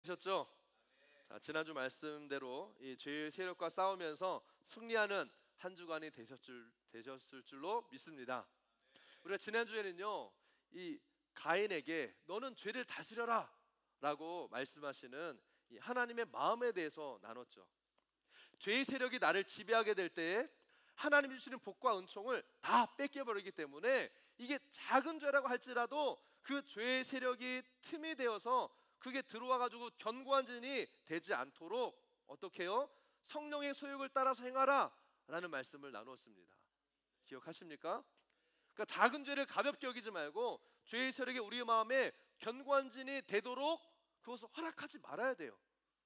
되셨죠? 자, 지난주 말씀대로 이 죄의 세력과 싸우면서 승리하는 한 주간이 되셨을 줄로 믿습니다. 우리가 지난주에는요, 이 가인에게 너는 죄를 다스려라 라고 말씀하시는 이 하나님의 마음에 대해서 나눴죠. 죄의 세력이 나를 지배하게 될 때에 하나님이 주시는 복과 은총을 다 뺏겨버리기 때문에 이게 작은 죄라고 할지라도 그 죄의 세력이 틈이 되어서 그게 들어와가지고 견고한 진이 되지 않도록 어떻게 해요? 성령의 소욕을 따라서 행하라 라는 말씀을 나누었습니다. 기억하십니까? 그러니까 작은 죄를 가볍게 여기지 말고 죄의 세력이 우리 마음에 견고한 진이 되도록 그것을 허락하지 말아야 돼요.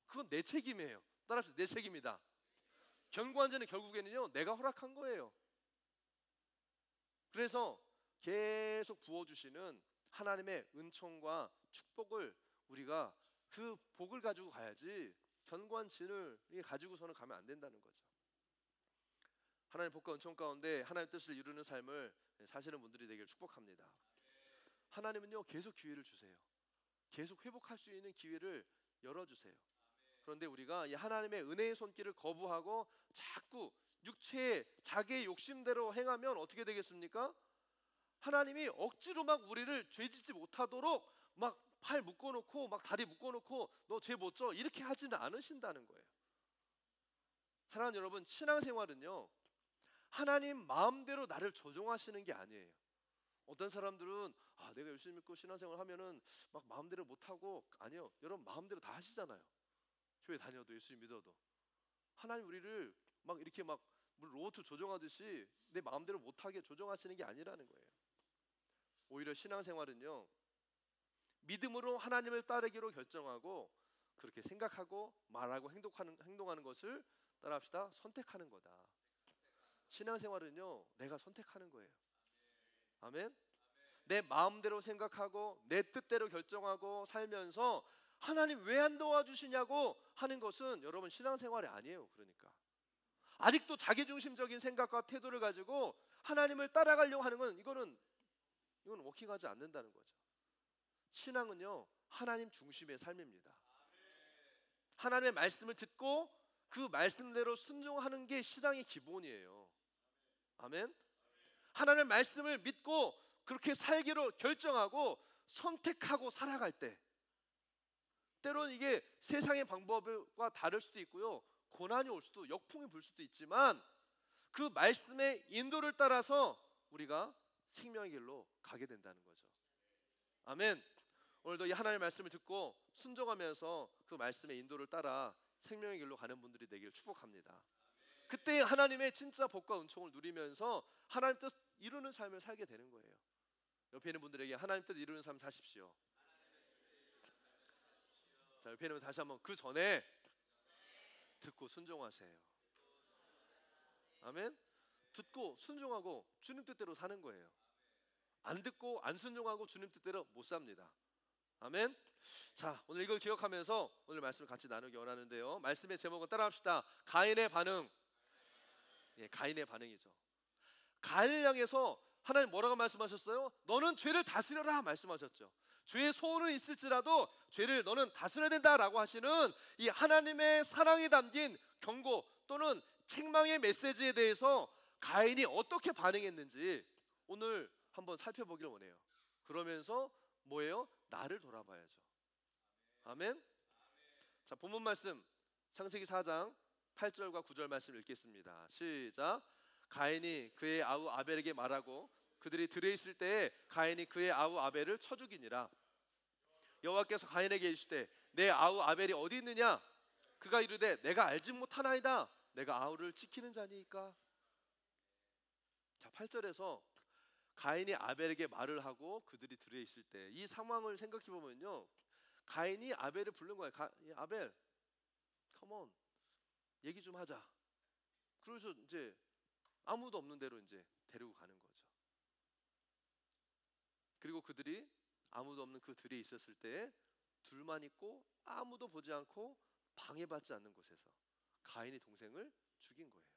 그건 내 책임이에요. 따라서 내 책임이다. 견고한 죄는 결국에는요, 내가 허락한 거예요. 그래서 계속 부어주시는 하나님의 은총과 축복을 우리가 그 복을 가지고 가야지 견고한 진을 가지고서는 가면 안 된다는 거죠. 하나님 복과 은총 가운데 하나님 뜻을 이루는 삶을 사시는 분들이 되길 축복합니다. 하나님은요, 계속 기회를 주세요. 계속 회복할 수 있는 기회를 열어주세요. 그런데 우리가 이 하나님의 은혜의 손길을 거부하고 자꾸 육체의 자기의 욕심대로 행하면 어떻게 되겠습니까? 하나님이 억지로 막 우리를 죄짓지 못하도록 막 팔 묶어놓고 막 다리 묶어놓고 너 죄 못 져 이렇게 하지는 않으신다는 거예요. 사랑하는 여러분, 신앙생활은요, 하나님 마음대로 나를 조종하시는 게 아니에요. 어떤 사람들은 내가 열심히 믿고 신앙생활 하면은 막 마음대로 못하고, 아니요, 여러분 마음대로 다 하시잖아요. 교회 다녀도 예수 믿어도 하나님 우리를 막 이렇게 막 로봇 조종하듯이 내 마음대로 못하게 조종하시는 게 아니라는 거예요. 오히려 신앙생활은요, 믿음으로 하나님을 따르기로 결정하고 그렇게 생각하고 말하고 행동하는 것을 따라합시다. 선택하는 거다. 신앙생활은요, 내가 선택하는 거예요. 아멘. 내 마음대로 생각하고 내 뜻대로 결정하고 살면서 하나님 왜 안 도와주시냐고 하는 것은 여러분 신앙생활이 아니에요. 그러니까 아직도 자기중심적인 생각과 태도를 가지고 하나님을 따라가려고 하는 건 이건 워킹하지 않는다는 거죠. 신앙은요, 하나님 중심의 삶입니다. 하나님의 말씀을 듣고 그 말씀대로 순종하는 게 신앙의 기본이에요. 아멘. 하나님의 말씀을 믿고 그렇게 살기로 결정하고 선택하고 살아갈 때, 때로는 이게 세상의 방법과 다를 수도 있고요, 고난이 올 수도, 역풍이 불 수도 있지만 그 말씀의 인도를 따라서 우리가 생명의 길로 가게 된다는 거죠. 아멘. 오늘도 이 하나님의 말씀을 듣고 순종하면서 그 말씀의 인도를 따라 생명의 길로 가는 분들이 되기를 축복합니다. 그때 하나님의 진짜 복과 은총을 누리면서 하나님 뜻 이루는 삶을 살게 되는 거예요. 옆에 있는 분들에게 하나님 뜻 이루는 삶 사십시오. 자, 옆에 있는 분 다시 한번 그 전에 듣고 순종하세요. 아멘. 듣고 순종하고 주님 뜻대로 사는 거예요. 안 듣고 안 순종하고 주님 뜻대로 못 삽니다. 아멘. 자, 오늘 이걸 기억하면서 오늘 말씀을 같이 나누기 원하는데요, 말씀의 제목은 따라합시다. 가인의 반응. 예, 가인의 반응이죠. 가인을 향해서 하나님 뭐라고 말씀하셨어요? 너는 죄를 다스려라 말씀하셨죠. 죄의 소원은 있을지라도 죄를 너는 다스려야 된다라고 하시는 이 하나님의 사랑이 담긴 경고 또는 책망의 메시지에 대해서 가인이 어떻게 반응했는지 오늘 한번 살펴보기를 원해요. 그러면서 뭐예요? 나를 돌아봐야죠. 아멘. 자, 본문 말씀 창세기 4장 8절과 9절 말씀 읽겠습니다. 시작. 가인이 그의 아우 아벨에게 말하고 그들이 들에 있을 때에 가인이 그의 아우 아벨을 쳐 죽이니라. 여호와께서 가인에게 이르시되 내 아우 아벨이 어디 있느냐? 그가 이르되 내가 알지 못하나이다. 내가 아우를 지키는 자니까. 자, 8절에서 가인이 아벨에게 말을 하고 그들이 들에 있을 때 이 상황을 생각해 보면요, 가인이 아벨을 부른 거예요. 아벨, 컴온, 얘기 좀 하자. 그래서 이제 아무도 없는 데로 이제 데리고 가는 거죠. 그리고 그들이 아무도 없는 그 들에 있었을 때 둘만 있고 아무도 보지 않고 방해받지 않는 곳에서 가인이 동생을 죽인 거예요.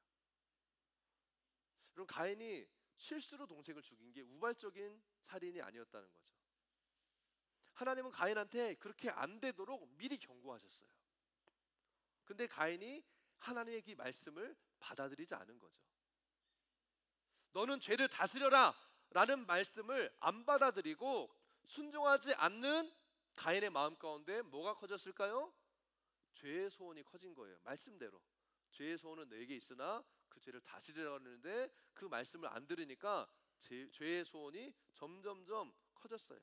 그럼 가인이 실수로 동생을 죽인 게 우발적인 살인이 아니었다는 거죠. 하나님은 가인한테 그렇게 안 되도록 미리 경고하셨어요. 근데 가인이 하나님의 그 말씀을 받아들이지 않은 거죠. 너는 죄를 다스려라 라는 말씀을 안 받아들이고 순종하지 않는 가인의 마음 가운데 뭐가 커졌을까요? 죄의 소원이 커진 거예요. 말씀대로 죄의 소원은 너에게 있으나 그 죄를 다스리라고 하는데 그 말씀을 안 들으니까 죄의 소원이 점점점 커졌어요.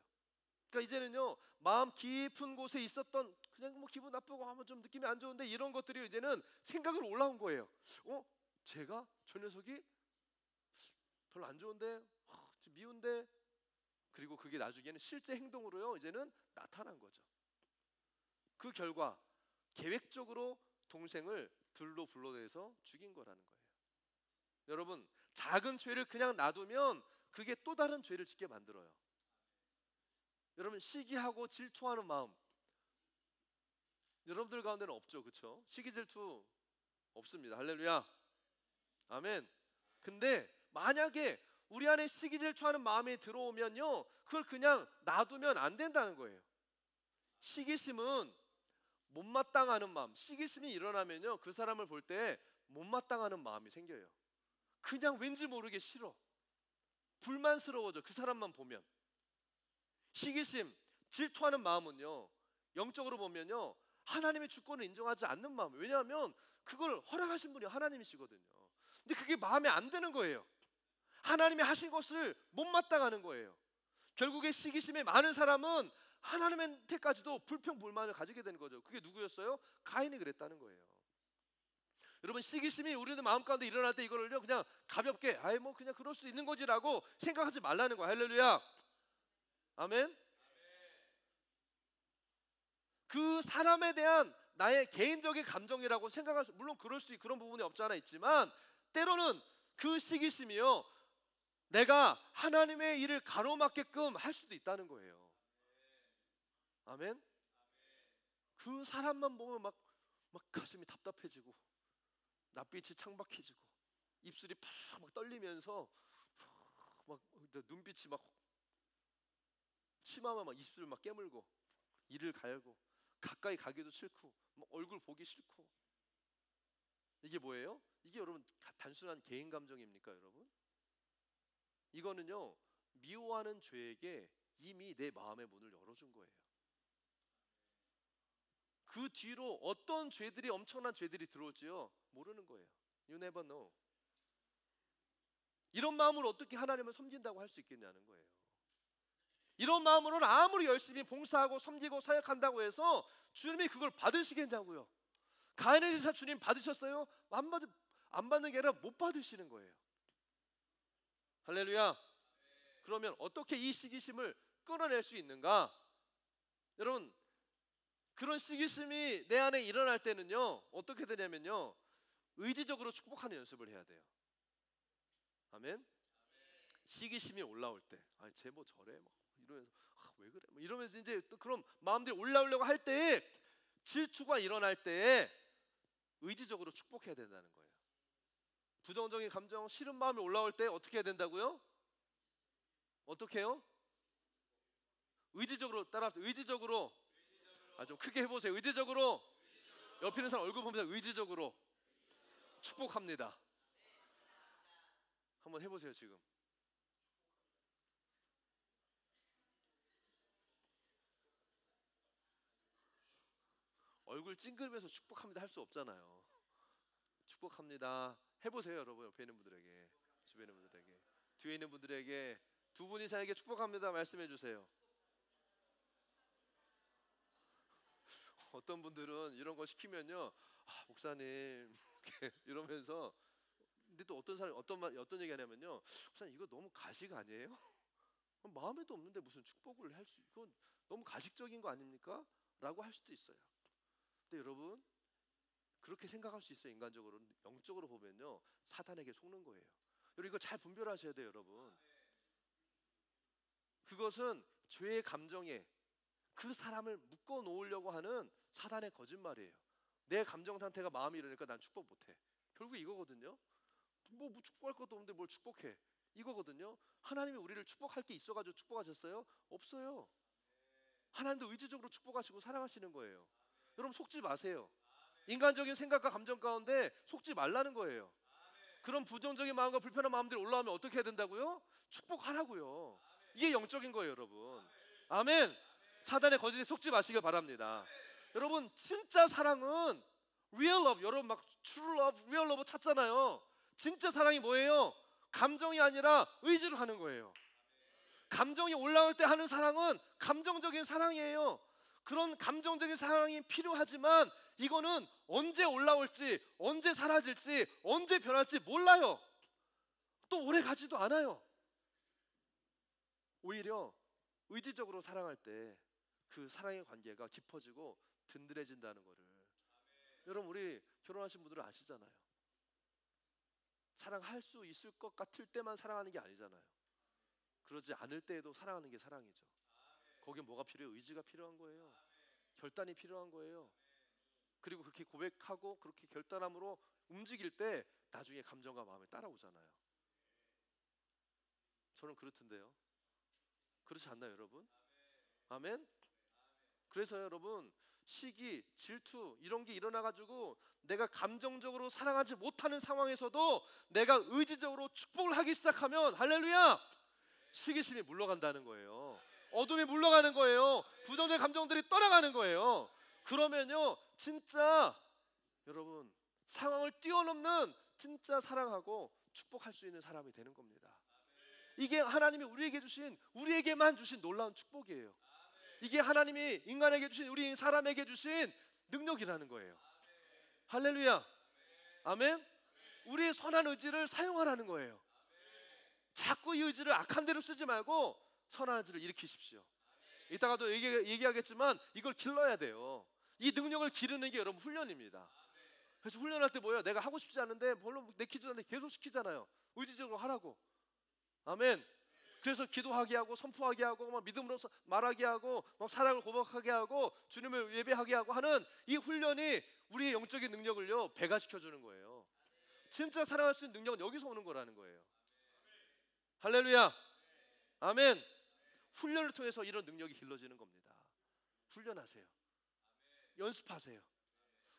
그러니까 이제는요, 마음 깊은 곳에 있었던 그냥 뭐 기분 나쁘고 하면 좀 느낌이 안 좋은데 이런 것들이 이제는 생각으로 올라온 거예요. 제가 저 녀석이 별로 안 좋은데, 미운데, 그리고 그게 나중에는 실제 행동으로요 이제는 나타난 거죠. 그 결과 계획적으로 동생을 들로 불러내서 죽인 거라는 거예요. 여러분, 작은 죄를 그냥 놔두면 그게 또 다른 죄를 짓게 만들어요. 여러분, 시기하고 질투하는 마음 여러분들 가운데는 없죠, 그렇죠? 시기 질투 없습니다. 할렐루야, 아멘. 근데 만약에 우리 안에 시기 질투하는 마음이 들어오면요, 그걸 그냥 놔두면 안 된다는 거예요. 시기심은 못마땅하는 마음, 시기심이 일어나면요 그 사람을 볼 때 못마땅하는 마음이 생겨요. 그냥 왠지 모르게 싫어, 불만스러워져, 그 사람만 보면. 시기심, 질투하는 마음은요 영적으로 보면요 하나님의 주권을 인정하지 않는 마음. 왜냐하면 그걸 허락하신 분이 하나님이시거든요. 근데 그게 마음에 안 드는 거예요. 하나님이 하신 것을 못마땅하는 거예요. 결국에 시기심에 많은 사람은 하나님한테까지도 불평불만을 가지게 되는 거죠. 그게 누구였어요? 가인이 그랬다는 거예요. 여러분, 시기심이 우리들 마음 가운데 일어날 때 이거를요 그냥 가볍게 뭐 그냥 그럴 수 있는 거지라고 생각하지 말라는 거예요. 할렐루야, 아멘. 그 사람에 대한 나의 개인적인 감정이라고 생각할 수, 물론 그런 부분이 없지 않아 있지만 때로는 그 시기심이요 내가 하나님의 일을 가로막게끔 할 수도 있다는 거예요. 아멘. 그 사람만 보면 막 가슴이 답답해지고 낯빛이 창박해지고 입술이 팍 떨리면서 막 눈빛이 막 치마만 막 입술을 막 깨물고 이를 갈고 가까이 가기도 싫고 막 얼굴 보기 싫고. 이게 뭐예요? 이게 여러분 단순한 개인 감정입니까 여러분? 이거는요 미워하는 죄에게 이미 내 마음의 문을 열어준 거예요. 그 뒤로 어떤 죄들이, 엄청난 죄들이 들어올지요 모르는 거예요. You never know. 이런 마음으로 어떻게 하나님을 섬긴다고 할 수 있겠냐는 거예요. 이런 마음으로는 아무리 열심히 봉사하고 섬기고 사역한다고 해서 주님이 그걸 받으시겠냐고요. 가인의 제사 주님 받으셨어요? 안 받는 게 아니라 못 받으시는 거예요. 할렐루야. 그러면 어떻게 이 시기심을 끌어낼 수 있는가? 여러분, 그런 시기심이 내 안에 일어날 때는요 어떻게 되냐면요 의지적으로 축복하는 연습을 해야 돼요. 아멘. 시기심이 올라올 때 쟤 뭐 저래 막 이러면서 왜 그래 뭐 이러면서 이제 또 그런 마음들이 올라오려고 할 때에, 질투가 일어날 때에 의지적으로 축복해야 된다는 거예요. 부정적인 감정, 싫은 마음이 올라올 때 어떻게 해야 된다고요? 어떻게 해요? 의지적으로 의지적으로. 좀 크게 해보세요. 의지적으로. 옆에 있는 사람 얼굴 보면서 의지적으로 축복합니다. 한번 해보세요. 지금 얼굴 찡그리면서 축복합니다 할 수 없잖아요. 축복합니다 해보세요. 여러분, 옆에 있는 분들에게, 주변에 있는 분들에게, 뒤에 있는 분들에게, 두 분 이상에게 축복합니다 말씀해 주세요. 어떤 분들은 이런 거 시키면요 목사님 이러면서, 근데 또 어떤 사람이 어떤 얘기 하냐면요, 목사님 이거 너무 가식 아니에요? 마음에도 없는데 무슨 축복을 할 수, 이건 너무 가식적인 거 아닙니까? 라고 할 수도 있어요. 근데 여러분, 그렇게 생각할 수 있어요. 인간적으로. 영적으로 보면요 사단에게 속는 거예요. 여러분, 이거 잘 분별하셔야 돼요. 여러분, 그것은 죄의 감정에 그 사람을 묶어 놓으려고 하는 사단의 거짓말이에요. 내 감정 상태가 마음이 이러니까 난 축복 못해. 결국 이거거든요. 뭐 축복할 것도 없는데 뭘 축복해, 이거거든요. 하나님이 우리를 축복할 게 있어가지고 축복하셨어요? 없어요. 하나님도 의지적으로 축복하시고 사랑하시는 거예요. 여러분 속지 마세요. 인간적인 생각과 감정 가운데 속지 말라는 거예요. 그런 부정적인 마음과 불편한 마음들이 올라오면 어떻게 해야 된다고요? 축복하라고요. 이게 영적인 거예요, 여러분. 아멘. 사단의 거짓에 속지 마시길 바랍니다. 여러분 진짜 사랑은 real love, 여러분 막 true love, real love 찾잖아요. 진짜 사랑이 뭐예요? 감정이 아니라 의지로 하는 거예요. 감정이 올라올 때 하는 사랑은 감정적인 사랑이에요. 그런 감정적인 사랑이 필요하지만 이거는 언제 올라올지, 언제 사라질지, 언제 변할지 몰라요. 또 오래 가지도 않아요. 오히려 의지적으로 사랑할 때 그 사랑의 관계가 깊어지고 든든해진다는 거를 여러분 우리 결혼하신 분들은 아시잖아요. 사랑할 수 있을 것 같을 때만 사랑하는 게 아니잖아요. 그러지 않을 때에도 사랑하는 게 사랑이죠. 거기에 뭐가 필요해요? 의지가 필요한 거예요. 결단이 필요한 거예요. 그리고 그렇게 고백하고 그렇게 결단함으로 움직일 때 나중에 감정과 마음이 따라오잖아요. 저는 그렇던데요. 그렇지 않나요, 여러분? 아멘? 그래서 여러분 시기, 질투 이런 게 일어나가지고 내가 감정적으로 사랑하지 못하는 상황에서도 내가 의지적으로 축복을 하기 시작하면 할렐루야! 시기심이 물러간다는 거예요. 어둠이 물러가는 거예요. 부정적인 감정들이 떠나가는 거예요. 그러면요 진짜 여러분 상황을 뛰어넘는 진짜 사랑하고 축복할 수 있는 사람이 되는 겁니다. 이게 하나님이 우리에게만 주신 놀라운 축복이에요. 이게 하나님이 인간에게 주신, 우리 사람에게 주신 능력이라는 거예요. 할렐루야. 아멘. 우리의 선한 의지를 사용하라는 거예요. 자꾸 이 의지를 악한 데로 쓰지 말고 선한 의지를 일으키십시오. 이따가도 얘기하겠지만 이걸 길러야 돼요. 이 능력을 기르는 게 여러분 훈련입니다. 그래서 훈련할 때 뭐예요? 내가 하고 싶지 않은데 별로 내키지 않는데 계속 시키잖아요. 의지적으로 하라고. 아멘. 그래서 기도하게 하고 선포하게 하고 막 믿음으로 말하게 하고 막 사랑을 고백하게 하고 주님을 예배하게 하고 하는 이 훈련이 우리의 영적인 능력을요 배가시켜 주는 거예요. 진짜 사랑할 수 있는 능력은 여기서 오는 거라는 거예요. 할렐루야. 아멘. 훈련을 통해서 이런 능력이 길러지는 겁니다. 훈련하세요. 연습하세요.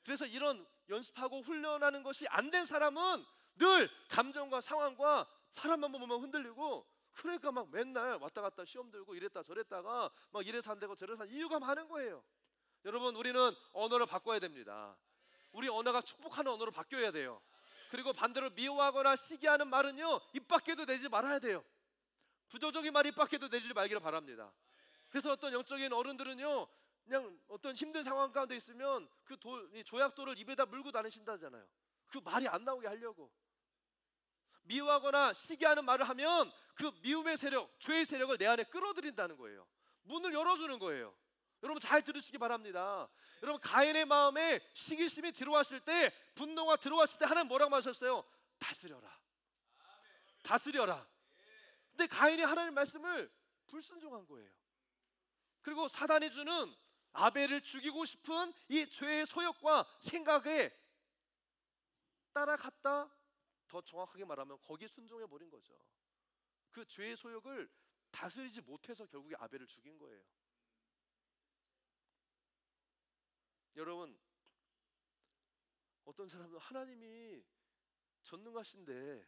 그래서 이런 연습하고 훈련하는 것이 안 된 사람은 늘 감정과 상황과 사람만 보면 흔들리고, 그러니까 막 맨날 왔다 갔다 시험 들고 이랬다 저랬다가 막 이래서 안 되고 저래서 이유가 많은 거예요. 여러분 우리는 언어를 바꿔야 됩니다. 우리 언어가 축복하는 언어로 바뀌어야 돼요. 그리고 반대로 미워하거나 시기하는 말은요 입 밖에도 내지 말아야 돼요. 부정적인 말 입 밖에도 내지 말기를 바랍니다. 그래서 어떤 영적인 어른들은요 그냥 어떤 힘든 상황 가운데 있으면 그 조약돌을 입에다 물고 다니신다잖아요. 그 말이 안 나오게 하려고. 미워하거나 시기하는 말을 하면 그 미움의 세력, 죄의 세력을 내 안에 끌어들인다는 거예요. 문을 열어주는 거예요. 여러분 잘 들으시기 바랍니다. 여러분 가인의 마음에 시기심이 들어왔을 때, 분노가 들어왔을 때 하나님 뭐라고 하셨어요? 다스려라. 다스려라. 근데 가인이 하나님 말씀을 불순종한 거예요. 그리고 사단이 주는 아벨을 죽이고 싶은 이 죄의 소욕과 생각에 따라갔다. 더 정확하게 말하면 거기에 순종해 버린 거죠. 그 죄의 소욕을 다스리지 못해서 결국에 아벨을 죽인 거예요. 여러분 어떤 사람은 하나님이 전능하신데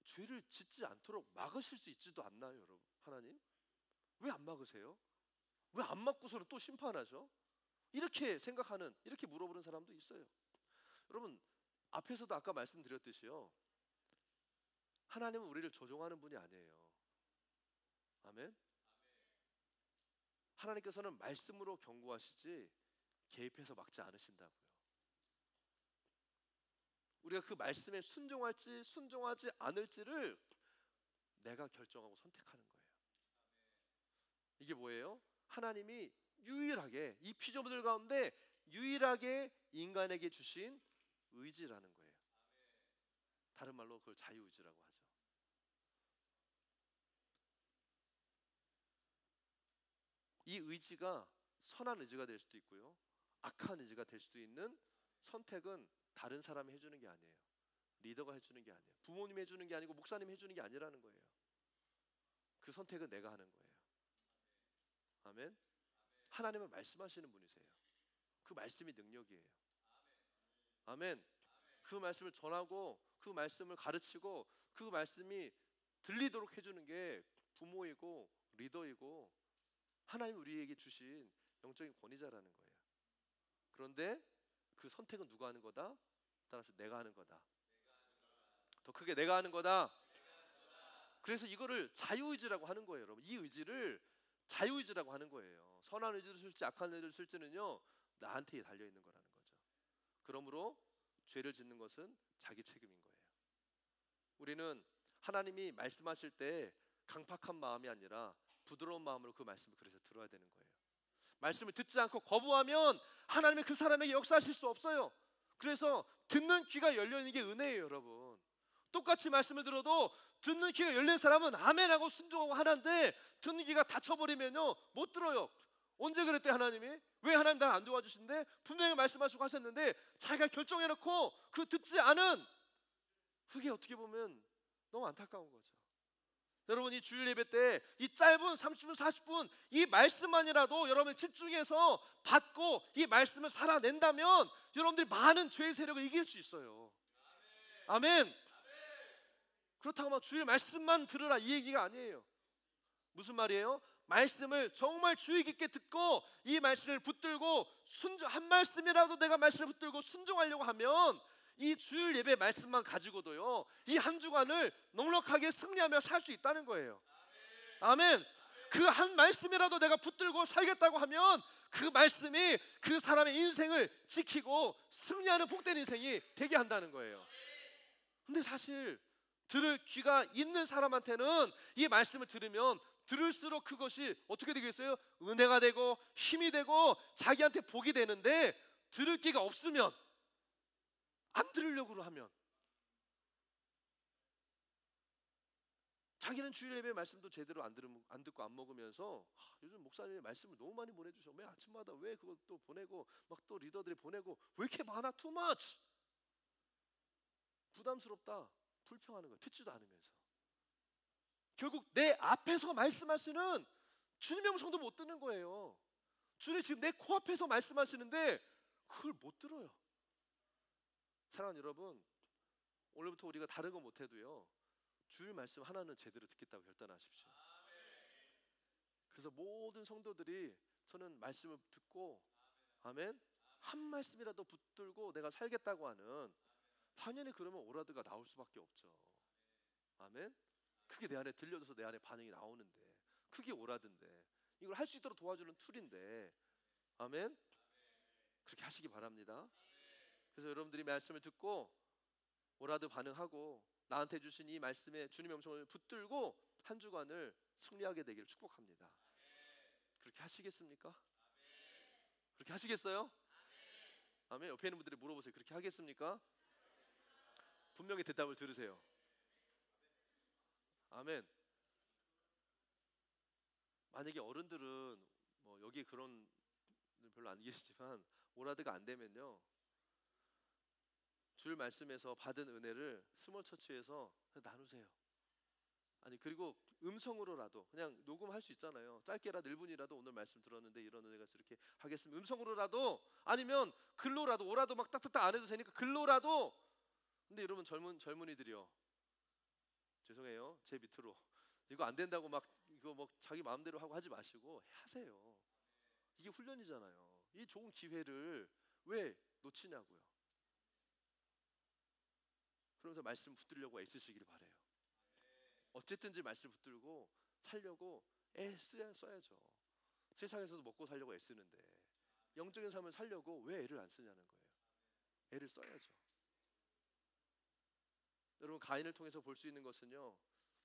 죄를 짓지 않도록 막으실 수 있지도 않나요? 여러분 하나님 왜 안 막으세요? 왜 안 막고서는 또 심판하죠? 이렇게 생각하는, 이렇게 물어보는 사람도 있어요. 여러분 앞에서도 아까 말씀드렸듯이요 하나님은 우리를 조종하는 분이 아니에요. 아멘. 하나님께서는 말씀으로 경고하시지 개입해서 막지 않으신다고요. 우리가 그 말씀에 순종할지 순종하지 않을지를 내가 결정하고 선택하는 거예요. 이게 뭐예요? 하나님이 유일하게 이 피조물들 가운데 유일하게 인간에게 주신 의지라는 거예요. 다른 말로 그걸 자유의지라고 하죠. 이 의지가 선한 의지가 될 수도 있고요 악한 의지가 될 수도 있는 선택은 다른 사람이 해주는 게 아니에요. 리더가 해주는 게 아니에요. 부모님이 해주는 게 아니고 목사님이 해주는 게 아니라는 거예요. 그 선택은 내가 하는 거예요. 아멘. 하나님은 말씀하시는 분이세요. 그 말씀이 능력이에요. 아멘. 그 말씀을 전하고 그 말씀을 가르치고 그 말씀이 들리도록 해주는 게 부모이고 리더이고 하나님 우리에게 주신 영적인 권위자라는 거예요. 그런데 그 선택은 누가 하는 거다? 따라서 내가 하는 거다. 더 크게 내가 하는 거다. 그래서 이거를 자유의지라고 하는 거예요, 여러분. 이 의지를 자유의지라고 하는 거예요. 선한 의지를 쓸지 악한 의지를 쓸지는요, 나한테 달려 있는 거라는 거죠. 그러므로 죄를 짓는 것은 자기 책임인 거예요. 우리는 하나님이 말씀하실 때 강팍한 마음이 아니라 부드러운 마음으로 그 말씀을 그래서 들어야 되는 거예요. 말씀을 듣지 않고 거부하면 하나님이 그 사람에게 역사하실 수 없어요. 그래서 듣는 귀가 열려있는 게 은혜예요, 여러분. 똑같이 말씀을 들어도 듣는 귀가 열린 사람은 아멘하고 순종하고 하는데 듣는 귀가 닫혀버리면요 못 들어요. 언제 그랬대 하나님이? 왜 하나님 나를 안 도와주신데? 분명히 말씀하시고 하셨는데 자기가 결정해놓고 그 듣지 않은, 그게 어떻게 보면 너무 안타까운 거죠. 여러분, 이 주일 예배 때 이 짧은 30분 40분 이 말씀만이라도 여러분 집중해서 받고 이 말씀을 살아낸다면 여러분들이 많은 죄의 세력을 이길 수 있어요. 아멘. 그렇다고 막 주일 말씀만 들으라 이 얘기가 아니에요. 무슨 말이에요? 말씀을 정말 주의 깊게 듣고 이 말씀을 붙들고 한 말씀이라도 내가 말씀을 붙들고 순종하려고 하면 이 주일 예배 말씀만 가지고도요 이 한 주간을 넉넉하게 승리하며 살 수 있다는 거예요. 아멘. 그 한 말씀이라도 내가 붙들고 살겠다고 하면 그 말씀이 그 사람의 인생을 지키고 승리하는 복된 인생이 되게 한다는 거예요. 근데 사실 들을 귀가 있는 사람한테는 이 말씀을 들으면 들을수록 그것이 어떻게 되겠어요? 은혜가 되고 힘이 되고 자기한테 복이 되는데 들을 귀가 없으면, 안 들으려고 하면, 자기는 주일 예배 말씀도 제대로 안 듣고 안 먹으면서 요즘 목사님이 말씀을 너무 많이 보내주셔. 왜 아침마다 왜 그것도 보내고 막 또 리더들이 보내고 왜 이렇게 많아? too much. 부담스럽다. 불평하는 거예요. 듣지도 않으면서. 결국 내 앞에서 말씀하시는 주님의 음성도 못 듣는 거예요. 주님 지금 내 코앞에서 말씀하시는데 그걸 못 들어요. 사랑하는 여러분, 오늘부터 우리가 다른 거 못해도요 주일 말씀 하나는 제대로 듣겠다고 결단하십시오. 그래서 모든 성도들이 저는 말씀을 듣고 아멘 한 말씀이라도 붙들고 내가 살겠다고 하는, 당연히 그러면 오라드가 나올 수밖에 없죠. 아멘. 그게 내 안에 들려져서 내 안에 반응이 나오는데, 그게 오라드인데, 이걸 할 수 있도록 도와주는 툴인데, 아멘. 그렇게 하시기 바랍니다. 그래서 여러분들이 말씀을 듣고 오라드 반응하고 나한테 주신 이 말씀에 주님의 음성을 붙들고 한 주간을 승리하게 되기를 축복합니다. 그렇게 하시겠습니까? 그렇게 하시겠어요? 아멘. 옆에 있는 분들이 물어보세요. 그렇게 하겠습니까? 분명히 대답을 들으세요. 아멘. 만약에 어른들은 뭐 여기 그런 별로 안 계시지만 오라드가 안 되면요 주일 말씀에서 받은 은혜를 스몰 처치에서 나누세요. 아니 그리고 음성으로라도 그냥 녹음할 수 있잖아요. 짧게라도 1분이라도 오늘 말씀 들었는데 이런 은혜가 있어서 이렇게 하겠습니다. 음성으로라도, 아니면 글로라도, 오라도 막 딱딱딱 안 해도 되니까 글로라도. 근데 여러분 젊은이들이요, 죄송해요 제 밑으로 이거 안 된다고 막 이거 뭐 자기 마음대로 하고 하지 마시고 하세요. 이게 훈련이잖아요. 이 좋은 기회를 왜 놓치냐고요. 그러면서 말씀 붙들려고 애쓰시길 바래요. 어쨌든지 말씀 붙들고 살려고 써야죠. 세상에서도 먹고 살려고 애쓰는데 영적인 삶을 살려고 왜 애를 안 쓰냐는 거예요. 애를 써야죠. 여러분, 가인을 통해서 볼 수 있는 것은요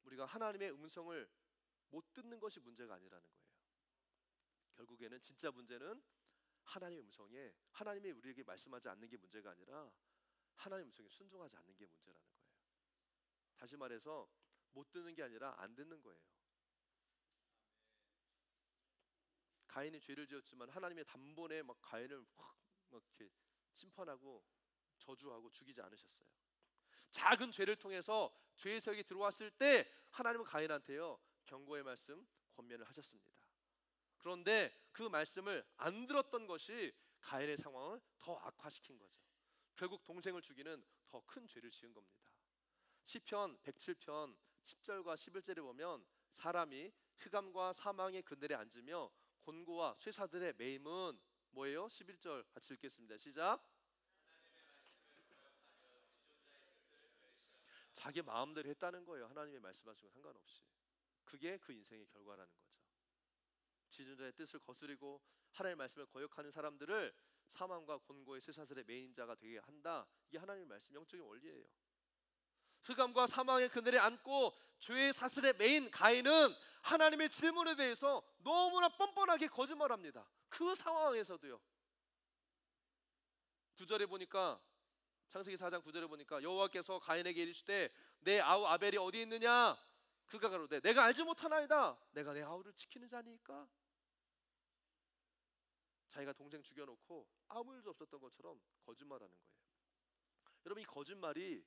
우리가 하나님의 음성을 못 듣는 것이 문제가 아니라는 거예요. 결국에는 진짜 문제는 하나님의 음성에, 하나님이 우리에게 말씀하지 않는 게 문제가 아니라 하나님의 음성에 순종하지 않는 게 문제라는 거예요. 다시 말해서 못 듣는 게 아니라 안 듣는 거예요. 가인이 죄를 지었지만 하나님의 단번에 막 가인을 확 막 이렇게 심판하고 저주하고 죽이지 않으셨어요. 작은 죄를 통해서 죄의 세력이 들어왔을 때 하나님은 가인한테요 경고의 말씀, 권면을 하셨습니다. 그런데 그 말씀을 안 들었던 것이 가인의 상황을 더 악화시킨 거죠. 결국 동생을 죽이는 더 큰 죄를 지은 겁니다. 시편 107편 10절과 11절에 보면 사람이 흑암과 사망의 그늘에 앉으며 곤고와 쇠사들의 매임은 뭐예요? 11절 같이 읽겠습니다. 시작. 자기 마음대로 했다는 거예요. 하나님의 말씀하시고 상관없이. 그게 그 인생의 결과라는 거죠. 지존자의 뜻을 거스리고 하나님의 말씀을 거역하는 사람들을 사망과 곤고의 쇠사슬의 매인자가 되게 한다. 이게 하나님의 말씀 영적인 원리예요. 흑암과 사망의 그늘에 앉고 죄의 사슬에 매인 가인은 하나님의 질문에 대해서 너무나 뻔뻔하게 거짓말합니다. 그 상황에서도요. 9절에 보니까, 창세기 4장 9절에 보니까 여호와께서 가인에게 이르시되 내 아우 아벨이 어디 있느냐? 그가 가로되 내가 알지 못하나이다. 내가 내 아우를 지키는 자니까. 자기가 동생 죽여놓고 아무 일도 없었던 것처럼 거짓말하는 거예요. 여러분, 이 거짓말이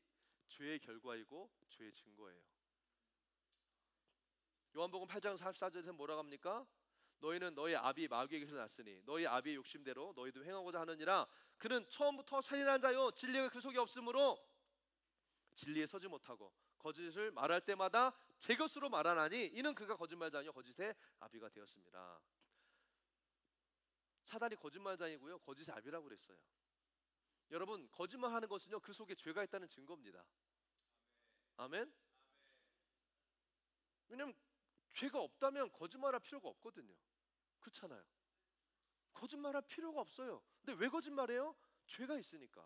죄의 결과이고 죄의 증거예요. 요한복음 8장 44절에서 뭐라고 합니까? 너희는 너희 아비 마귀에게서 났으니 너희 아비의 욕심대로 너희도 행하고자 하느니라. 그는 처음부터 살인한 자요 진리가 그 속에 없으므로 진리에 서지 못하고 거짓을 말할 때마다 제 것으로 말하나니 이는 그가 거짓말자요 거짓의 아비가 되었습니다. 사단이 거짓말자이고요 거짓의 아비라고 그랬어요. 여러분, 거짓말하는 것은요 그 속에 죄가 있다는 증거입니다. 아멘. 왜냐하면 죄가 없다면 거짓말할 필요가 없거든요. 그렇잖아요. 거짓말할 필요가 없어요. 근데 왜 거짓말해요? 죄가 있으니까.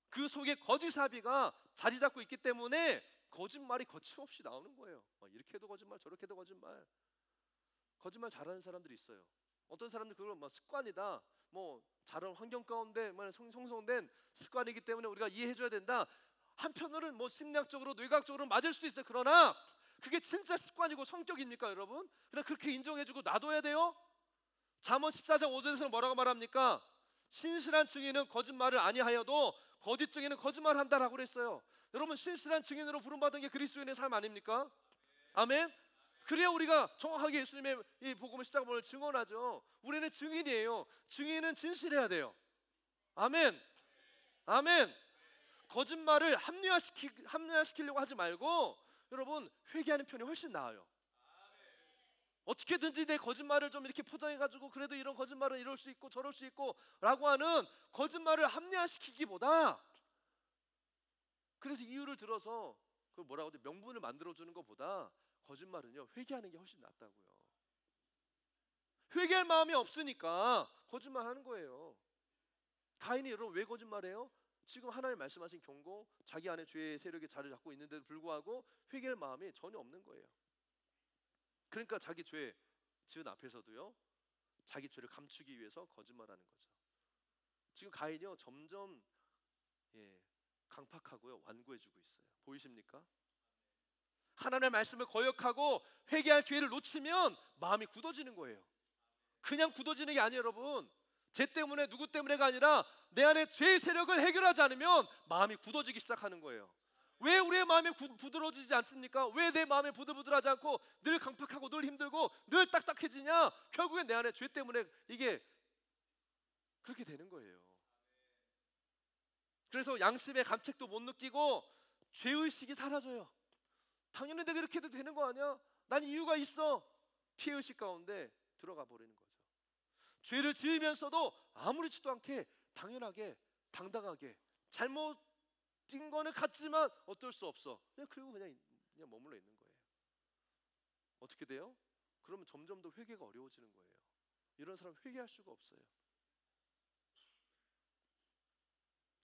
그 속에 거짓아비가 자리 잡고 있기 때문에 거짓말이 거침없이 나오는 거예요. 이렇게 해도 거짓말, 저렇게 해도 거짓말. 거짓말 잘하는 사람들이 있어요. 어떤 사람들 그걸 습관이다, 자란 환경 가운데 성성된 습관이기 때문에 우리가 이해해줘야 된다. 한편으로는 심리학적으로 뇌과학적으로 맞을 수도 있어요. 그러나 그게 진짜 습관이고 성격입니까, 여러분? 그냥 그렇게 인정해주고 놔둬야 돼요? 잠언 14장 5절에서는 뭐라고 말합니까? 신실한 증인은 거짓말을 아니하여도 거짓 증인은 거짓말한다라고 그랬어요. 여러분, 신실한 증인으로 부름받은 게 그리스도인의 삶 아닙니까? 아멘. 그래야 우리가 정확하게 예수님의 이 복음의 십자가를 증언하죠. 우리는 증인이에요. 증인은 진실해야 돼요. 아멘. 아멘. 거짓말을 합리화시키려고 하지 말고 여러분, 회개하는 편이 훨씬 나아요. 어떻게든지 내 거짓말을 좀 이렇게 포장해가지고 그래도 이런 거짓말은 이럴 수 있고 저럴 수 있고 라고 하는 거짓말을 합리화시키기보다, 그래서 이유를 들어서 그 명분을 만들어주는 것보다 거짓말은요 회개하는 게 훨씬 낫다고요. 회개할 마음이 없으니까 거짓말하는 거예요. 가인이 여러분 왜 거짓말해요? 지금 하나님 말씀하신 경고, 자기 안에 죄의 세력이 자리 잡고 있는데도 불구하고 회개할 마음이 전혀 없는 거예요. 그러니까 자기 죄 지은 앞에서도요 자기 죄를 감추기 위해서 거짓말하는 거죠. 지금 가인이요 점점 강팍하고요 완고해지고 있어요. 보이십니까? 하나님의 말씀을 거역하고 회개할 기회를 놓치면 마음이 굳어지는 거예요. 그냥 굳어지는 게 아니에요, 여러분. 쟤 때문에 누구 때문에가 아니라 내 안에 죄의 세력을 해결하지 않으면 마음이 굳어지기 시작하는 거예요. 왜 우리의 마음이 부드러워지지 않습니까? 왜 내 마음이 부들부들하지 않고 늘 강팍하고 늘 힘들고 늘 딱딱해지냐? 결국엔 내 안에 죄 때문에 이게 그렇게 되는 거예요. 그래서 양심의 감책도 못 느끼고 죄의식이 사라져요. 당연히 내가 이렇게 해도 되는 거 아니야? 난 이유가 있어. 피해의식 가운데 들어가 버리는 거죠. 죄를 지으면서도 아무렇지도 않게 당연하게 당당하게 잘못된 거는 같지만 어쩔 수 없어. 그리고 그냥 머물러 있는 거예요. 어떻게 돼요? 그러면 점점 더 회개가 어려워지는 거예요. 이런 사람 회개할 수가 없어요.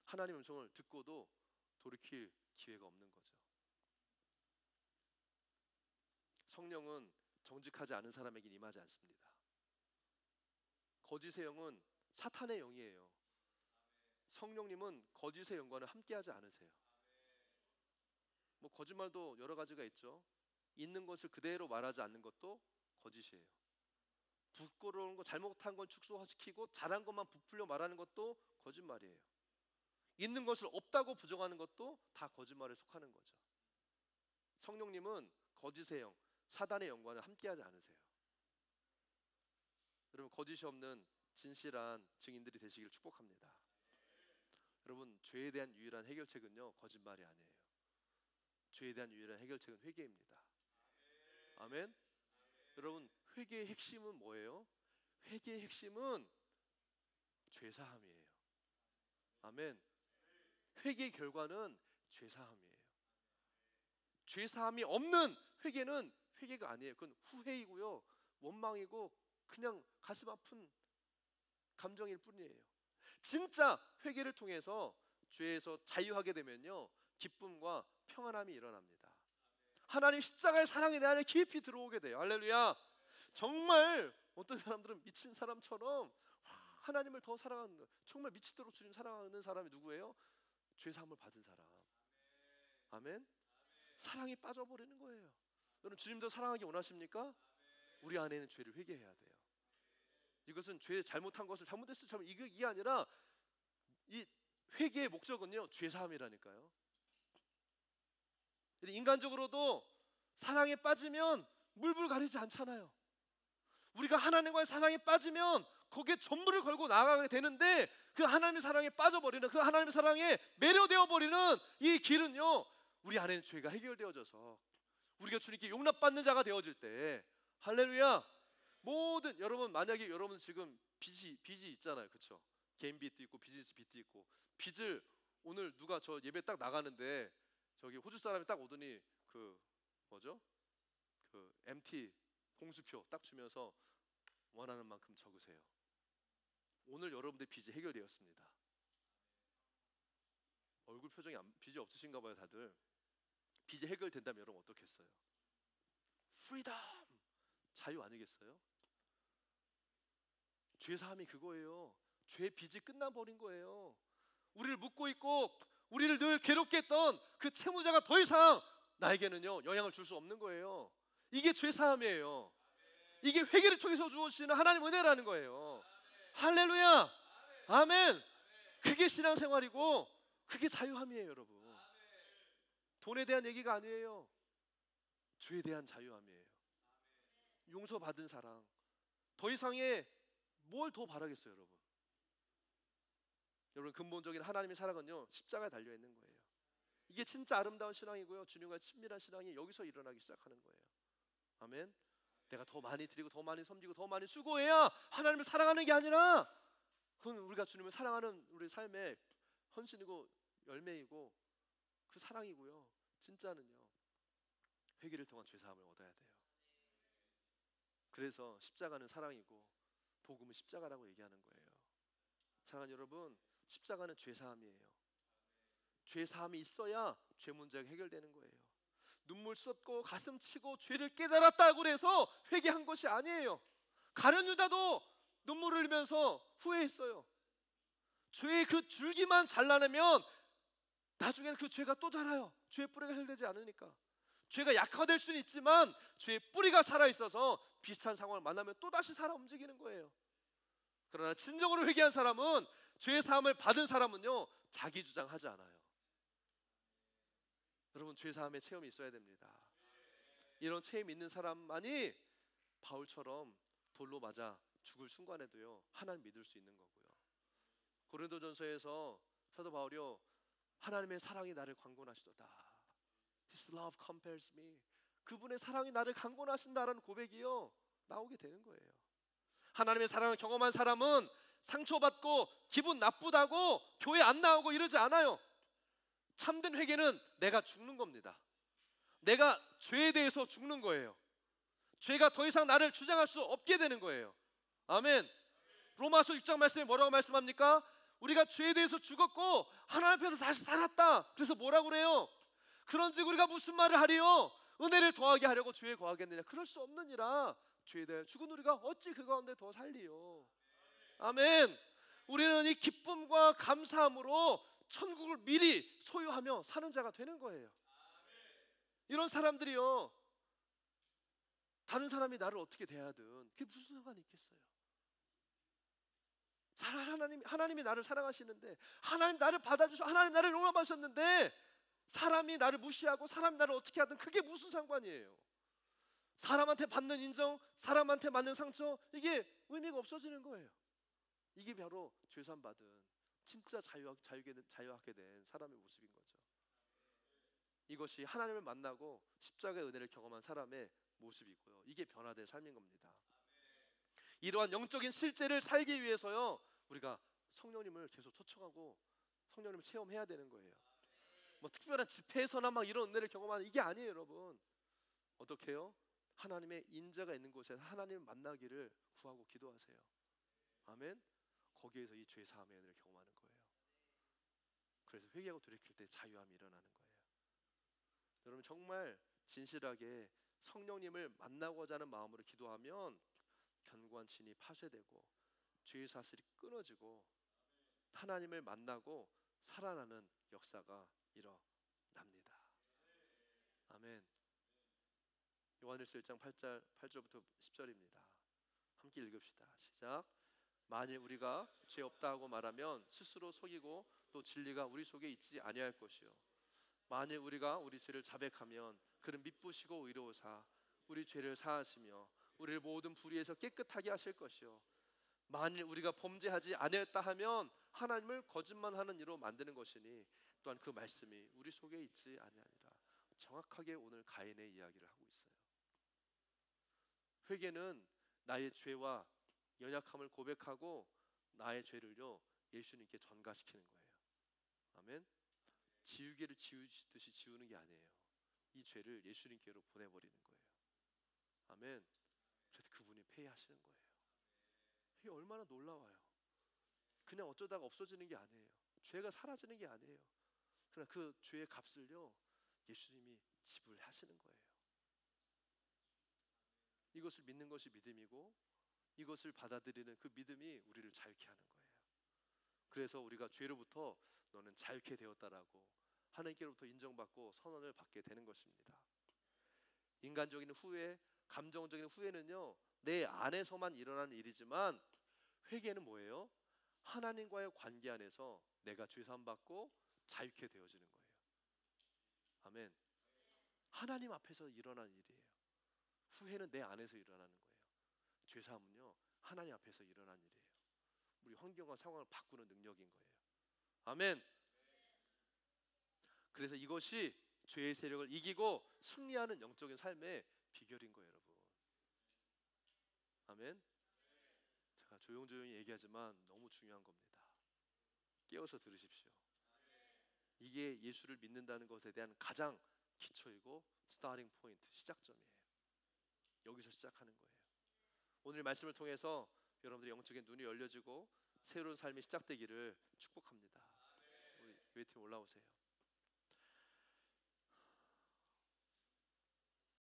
하나님의 음성을 듣고도 돌이킬 기회가 없는 거죠. 성령은 정직하지 않은 사람에게 임하지 않습니다. 거짓의 영은 사탄의 영이에요. 성령님은 거짓의 영과는 함께하지 않으세요. 거짓말도 여러 가지가 있죠. 있는 것을 그대로 말하지 않는 것도 거짓이에요. 부끄러운 거, 잘못한 건 축소시키고 잘한 것만 부풀려 말하는 것도 거짓말이에요. 있는 것을 없다고 부정하는 것도 다 거짓말에 속하는 거죠. 성령님은 거짓의 영, 사단의 영광을 함께하지 않으세요. 여러분, 거짓이 없는 진실한 증인들이 되시길 축복합니다. 여러분, 죄에 대한 유일한 해결책은요, 거짓말이 아니에요. 죄에 대한 유일한 해결책은 회개입니다. 아멘. 여러분, 회개의 핵심은 뭐예요? 회개의 핵심은 죄사함이에요. 아멘. 회개의 결과는 죄사함이에요. 죄사함이 없는 회개는 회개가 아니에요. 그건 후회이고요, 원망이고 그냥 가슴 아픈 감정일 뿐이에요. 진짜 회개를 통해서 죄에서 자유하게 되면요, 기쁨과 평안함이 일어납니다. 하나님 십자가의 사랑이 내 안에 깊이 들어오게 돼요. 할렐루야. 정말 어떤 사람들은 미친 사람처럼 하나님을 더 사랑하는 거예요. 정말 미치도록 주님 사랑하는 사람이 누구예요? 죄사함을 받은 사람. 아멘. 사랑이 빠져버리는 거예요. 여러분, 주님도 사랑하기 원하십니까? 우리 안에는 죄를 회개해야 돼요. 이것은 죄 잘못한 것을 잘못했을 이게 아니라 이 회개의 목적은요, 죄사함이라니까요. 인간적으로도 사랑에 빠지면 물불 가리지 않잖아요. 우리가 하나님과의 사랑에 빠지면 거기에 전부를 걸고 나아가게 되는데, 그 하나님의 사랑에 빠져버리는, 그 하나님의 사랑에 매료되어 버리는 이 길은요, 우리 안에는 죄가 해결되어져서 우리가 주님께 용납받는 자가 되어질 때, 할렐루야. 모든, 여러분, 만약에 여러분 지금 빚이 있잖아요, 그렇죠? 개인 빚도 있고 비즈니스 빚도 있고, 빚을 오늘 누가 저 예배 딱 나가는데 저기 호주 사람이 딱 오더니 그 뭐죠? 그 MT 공수표 딱 주면서 원하는 만큼 적으세요. 오늘 여러분들 빚이 해결되었습니다. 얼굴 표정이 빚이 없으신가 봐요, 다들. 빚이 해결된다면 여러분 어떻겠어요? 프리덤, 자유 아니겠어요? 죄사함이 그거예요. 죄 빚이 끝나버린 거예요. 우리를 묶고 있고 우리를 늘 괴롭게 했던 그 채무자가 더 이상 나에게는요, 영향을 줄 수 없는 거예요. 이게 죄사함이에요. 이게 회개를 통해서 주어지는 하나님 은혜라는 거예요. 할렐루야. 아멘. 그게 신앙생활이고 그게 자유함이에요, 여러분. 돈에 대한 얘기가 아니에요. 죄에 대한 자유함이에요. 용서받은 사랑. 더 이상의 뭘 더 바라겠어요, 여러분. 여러분, 근본적인 하나님의 사랑은요, 십자가에 달려있는 거예요. 이게 진짜 아름다운 신앙이고요, 주님과의 친밀한 신앙이 여기서 일어나기 시작하는 거예요. 아멘. 내가 더 많이 드리고 더 많이 섬기고 더 많이 수고해야 하나님을 사랑하는 게 아니라, 그건 우리가 주님을 사랑하는 우리 삶의 헌신이고 열매이고 그 사랑이고요, 진짜는요, 회개를 통한 죄사함을 얻어야 돼요. 그래서 십자가는 사랑이고 복음은 십자가라고 얘기하는 거예요. 사랑하는 여러분, 십자가는 죄사함이에요. 죄사함이 있어야 죄 문제가 해결되는 거예요. 눈물 쏟고 가슴 치고 죄를 깨달았다고 해서 회개한 것이 아니에요. 가룟 유다도 눈물을 흘리면서 후회했어요. 죄의 그 줄기만 잘라내면 나중에는 그 죄가 또 자라요. 죄의 뿌리가 해결되지 않으니까. 죄가 약화될 수는 있지만 죄의 뿌리가 살아있어서 비슷한 상황을 만나면 또다시 살아 움직이는 거예요. 그러나 진정으로 회개한 사람은, 죄의 사함을 받은 사람은요, 자기 주장하지 않아요. 여러분, 죄 사함의 체험이 있어야 됩니다. 이런 체험이 있는 사람만이 바울처럼 돌로 맞아 죽을 순간에도요, 하나님 믿을 수 있는 거고요. 고린도전서에서 사도 바울이요, 하나님의 사랑이 나를 강권하시도다. His love compels me. 그분의 사랑이 나를 강권하신다라는 고백이요, 나오게 되는 거예요. 하나님의 사랑을 경험한 사람은 상처받고 기분 나쁘다고 교회 안 나오고 이러지 않아요. 참된 회개는 내가 죽는 겁니다. 내가 죄에 대해서 죽는 거예요. 죄가 더 이상 나를 주장할 수 없게 되는 거예요. 아멘. 로마서 6장 말씀에 뭐라고 말씀합니까? 우리가 죄에 대해서 죽었고 하나님 앞에서 다시 살았다. 그래서 뭐라고 그래요? 그런즉 우리가 무슨 말을 하리요? 은혜를 더하게 하려고 죄에 거하겠느냐? 그럴 수 없느니라. 죄에 대해 죽은 우리가 어찌 그 가운데 더 살리요? 아멘. 우리는 이 기쁨과 감사함으로 천국을 미리 소유하며 사는 자가 되는 거예요. 이런 사람들이요, 다른 사람이 나를 어떻게 대하든 그게 무슨 상관이 있겠어요? 하나님이 나를 사랑하시는데, 하나님 나를 받아주셔, 하나님 나를 용납하셨는데, 사람이 나를 무시하고 사람이 나를 어떻게 하든 그게 무슨 상관이에요? 사람한테 받는 인정, 사람한테 받는 상처, 이게 의미가 없어지는 거예요. 이게 바로 죄산 받은 진짜 자유하게 된 사람의 모습인 거죠. 이것이 하나님을 만나고 십자가의 은혜를 경험한 사람의 모습이고요. 이게 변화된 삶인 겁니다. 이러한 영적인 실제를 살기 위해서요, 우리가 성령님을 계속 초청하고 성령님을 체험해야 되는 거예요. 뭐 특별한 집회에서나 막 이런 은혜를 경험하는 이게 아니에요, 여러분. 어떻게 해요? 하나님의 인자가 있는 곳에서 하나님을 만나기를 구하고 기도하세요. 아멘. 거기에서 이 죄 사함의 은혜를 경험하는 거예요. 그래서 회개하고 돌이킬 때 자유함이 일어나는 거예요. 여러분 정말 진실하게 성령님을 만나고자 하는 마음으로 기도하면 견고한 진이 파쇄되고 죄의 사슬이 끊어지고 하나님을 만나고 살아나는 역사가 일어납니다. 아멘. 요한일서 1장 8절부터 10절입니다. 함께 읽읍시다. 시작. 만일 우리가 죄 없다 하고 말하면 스스로 속이고 또 진리가 우리 속에 있지 아니할 것이요, 만일 우리가 우리 죄를 자백하면 그는 미쁘시고 의로우사 우리 죄를 사하시며 우리를 모든 불의에서 깨끗하게 하실 것이요, 만일 우리가 범죄하지 아니했다 하면 하나님을 거짓말하는 이로 만드는 것이니 또한 그 말씀이 우리 속에 있지 아니하니라. 정확하게 오늘 가인의 이야기를 하고 있어요. 회개는 나의 죄와 연약함을 고백하고 나의 죄를요 예수님께 전가시키는 거예요. 아멘. 지우개를 지우듯이 지우는 게 아니에요. 이 죄를 예수님께로 보내버리는 거예요. 아멘. 그래서 그분이 폐하시는 거예요. 이게 얼마나 놀라워요. 그냥 어쩌다가 없어지는 게 아니에요. 죄가 사라지는 게 아니에요. 그러나 그 죄의 값을요 예수님이 지불하시는 거예요. 이것을 믿는 것이 믿음이고 이것을 받아들이는 그 믿음이 우리를 자유케 하는 거예요. 그래서 우리가 죄로부터 너는 자유케 되었다라고 하나님께로부터 인정받고 선언을 받게 되는 것입니다. 인간적인 후회, 감정적인 후회는요 내 안에서만 일어나는 일이지만 회개는 뭐예요? 하나님과의 관계 안에서 내가 죄사함 받고 자유케 되어지는 거예요. 아멘. 하나님 앞에서 일어나는 일이에요. 후회는 내 안에서 일어나는 거예요. 죄사함은요 하나님 앞에서 일어나는 일이에요. 우리 환경과 상황을 바꾸는 능력인 거예요. 아멘. 그래서 이것이 죄의 세력을 이기고 승리하는 영적인 삶의 비결인 거예요, 여러분. 아멘. 제가 조용조용히 얘기하지만 너무 중요한 겁니다. 깨워서 들으십시오. 이게 예수를 믿는다는 것에 대한 가장 기초이고 스타팅 포인트, 시작점이에요. 여기서 시작하는 거예요. 오늘 말씀을 통해서 여러분들의 영적인 눈이 열려지고 새로운 삶이 시작되기를 축복합니다. 우리 예배팀 올라오세요.